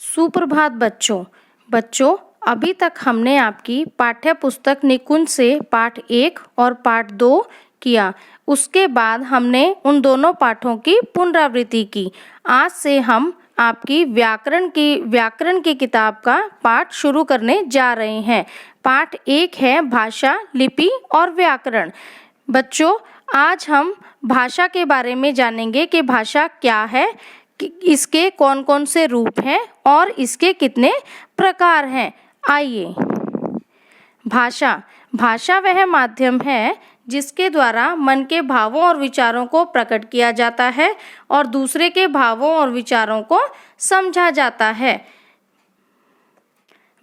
सुप्रभात बच्चों। बच्चों, अभी तक हमने आपकी पाठ्य पुस्तक निकुंज से पाठ 1 और पाठ 2 किया। उसके बाद हमने उन दोनों पाठों की पुनरावृत्ति की। आज से हम आपकी व्याकरण की किताब का पाठ शुरू करने जा रहे हैं। पाठ 1 है भाषा, लिपि और व्याकरण। बच्चों, आज हम भाषा के बारे में जानेंगे कि भाषा क्या है, इसके कौन कौन से रूप हैं और इसके कितने प्रकार हैं। आइए। भाषा वह माध्यम है जिसके द्वारा मन के भावों और विचारों को प्रकट किया जाता है और दूसरे के भावों और विचारों को समझा जाता है।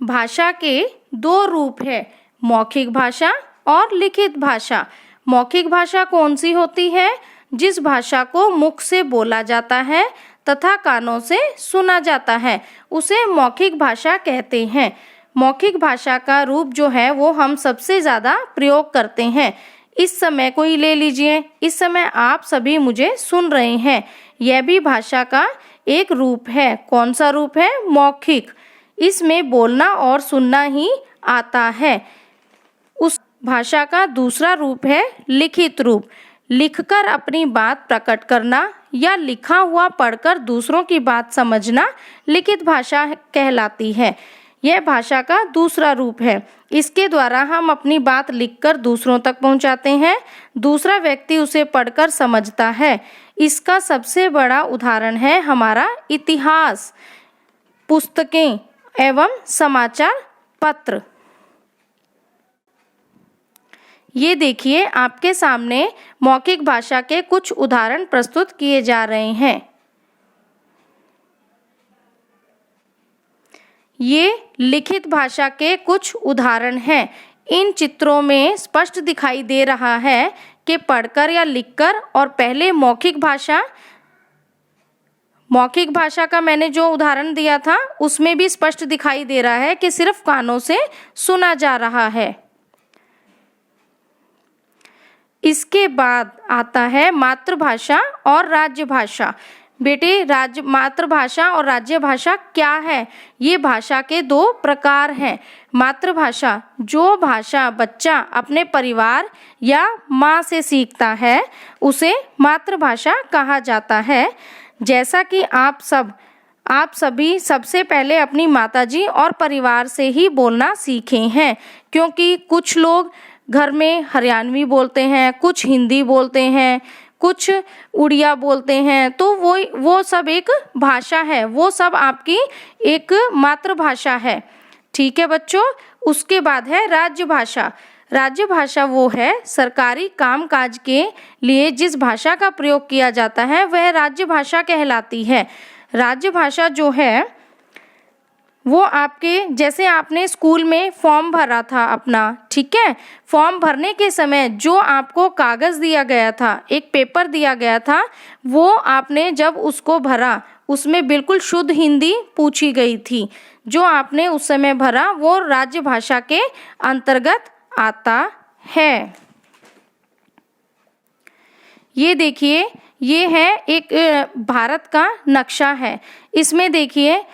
भाषा के 2 रूप हैं, मौखिक भाषा और लिखित भाषा। मौखिक भाषा कौन सी होती है? जिस भाषा को मुख से बोला जाता है तथा कानों से सुना जाता है, उसे मौखिक भाषा कहते हैं। मौखिक भाषा का रूप जो है वो हम सबसे ज़्यादा प्रयोग करते हैं। इस समय को ही ले लीजिए। इस समय आप सभी मुझे सुन रहे हैं। यह भी भाषा का एक रूप है। कौन सा रूप है? मौखिक। इसमें बोलना और सुनना ही आता है। उस भाषा का दूसरा रूप है लिखित रूप। लिखकर अपनी बात प्रकट करना या लिखा हुआ पढ़कर दूसरों की बात समझना लिखित भाषा कहलाती है। यह भाषा का दूसरा रूप है। इसके द्वारा हम अपनी बात लिखकर दूसरों तक पहुंचाते हैं, दूसरा व्यक्ति उसे पढ़कर समझता है। इसका सबसे बड़ा उदाहरण है हमारा इतिहास, पुस्तकें एवं समाचार पत्र। ये देखिए, आपके सामने मौखिक भाषा के कुछ उदाहरण प्रस्तुत किए जा रहे हैं। ये लिखित भाषा के कुछ उदाहरण हैं। इन चित्रों में स्पष्ट दिखाई दे रहा है कि पढ़कर या लिखकर, और पहले मौखिक भाषा का मैंने जो उदाहरण दिया था उसमें भी स्पष्ट दिखाई दे रहा है कि सिर्फ कानों से सुना जा रहा है। इसके बाद आता है मातृभाषा और राज्य भाषा। बेटे, मातृभाषा और राज्य भाषा क्या है? ये भाषा के 2 प्रकार हैं। मातृभाषा, जो भाषा बच्चा अपने परिवार या माँ से सीखता है, उसे मातृभाषा कहा जाता है। जैसा कि आप सभी सबसे पहले अपनी माताजी और परिवार से ही बोलना सीखे हैं, क्योंकि कुछ लोग घर में हरियाणवी बोलते हैं, कुछ हिंदी बोलते हैं, कुछ उड़िया बोलते हैं। तो वो सब एक भाषा है, वो सब आपकी एक मातृभाषा है। ठीक है बच्चों। उसके बाद है राज्य भाषा। राज्य भाषा वो है सरकारी कामकाज के लिए जिस भाषा का प्रयोग किया जाता है, वह राज्य भाषा कहलाती है। राज्य भाषा जो है वो आपके, जैसे आपने स्कूल में फॉर्म भरा था अपना, ठीक है, फॉर्म भरने के समय जो आपको कागज़ दिया गया था, एक पेपर दिया गया था, वो आपने जब उसको भरा उसमें बिल्कुल शुद्ध हिंदी पूछी गई थी। जो आपने उस समय भरा वो राज्य भाषा के अंतर्गत आता है। ये देखिए, ये है एक भारत का नक्शा है। इसमें देखिए,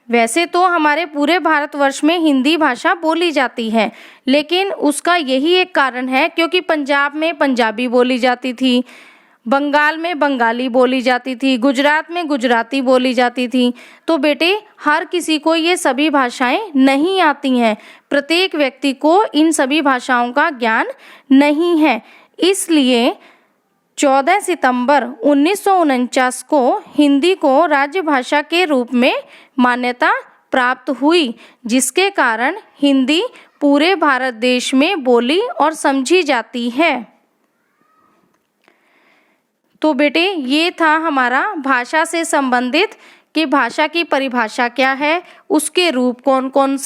वैसे तो हमारे पूरे भारतवर्ष में हिंदी भाषा बोली जाती है, लेकिन उसका यही एक कारण है क्योंकि पंजाब में पंजाबी बोली जाती थी, बंगाल में बंगाली बोली जाती थी, गुजरात में गुजराती बोली जाती थी। तो बेटे, हर किसी को ये सभी भाषाएं नहीं आती हैं। प्रत्येक व्यक्ति को इन सभी भाषाओं का ज्ञान नहीं है। इसलिए 14 सितंबर 1949 को हिंदी को राज्य भाषा के रूप में मान्यता प्राप्त हुई, जिसके कारण हिंदी पूरे भारत देश में बोली और समझी जाती है। तो बेटे, ये था हमारा भाषा से संबंधित कि भाषा की परिभाषा क्या है, उसके रूप कौन कौन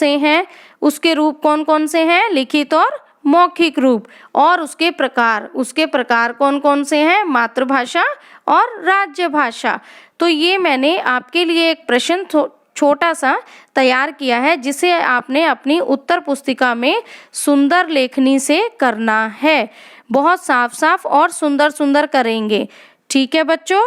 से हैं, लिखित और मौखिक रूप, और उसके प्रकार कौन कौन से हैं, मातृभाषा और राज्य भाषा। तो ये मैंने आपके लिए एक प्रश्न छोटा सा तैयार किया है, जिसे आपने अपनी उत्तर पुस्तिका में सुंदर लेखनी से करना है। बहुत साफ साफ और सुंदर सुंदर करेंगे। ठीक है बच्चों।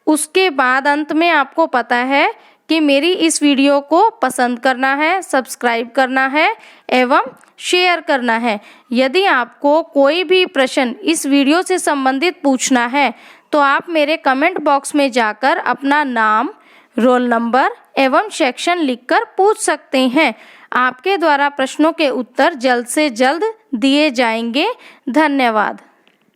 उसके बाद अंत में आपको पता है कि मेरी इस वीडियो को पसंद करना है, सब्सक्राइब करना है एवं शेयर करना है। यदि आपको कोई भी प्रश्न इस वीडियो से संबंधित पूछना है तो आप मेरे कमेंट बॉक्स में जाकर अपना नाम, रोल नंबर एवं सेक्शन लिखकर पूछ सकते हैं। आपके द्वारा प्रश्नों के उत्तर जल्द से जल्द दिए जाएंगे। धन्यवाद।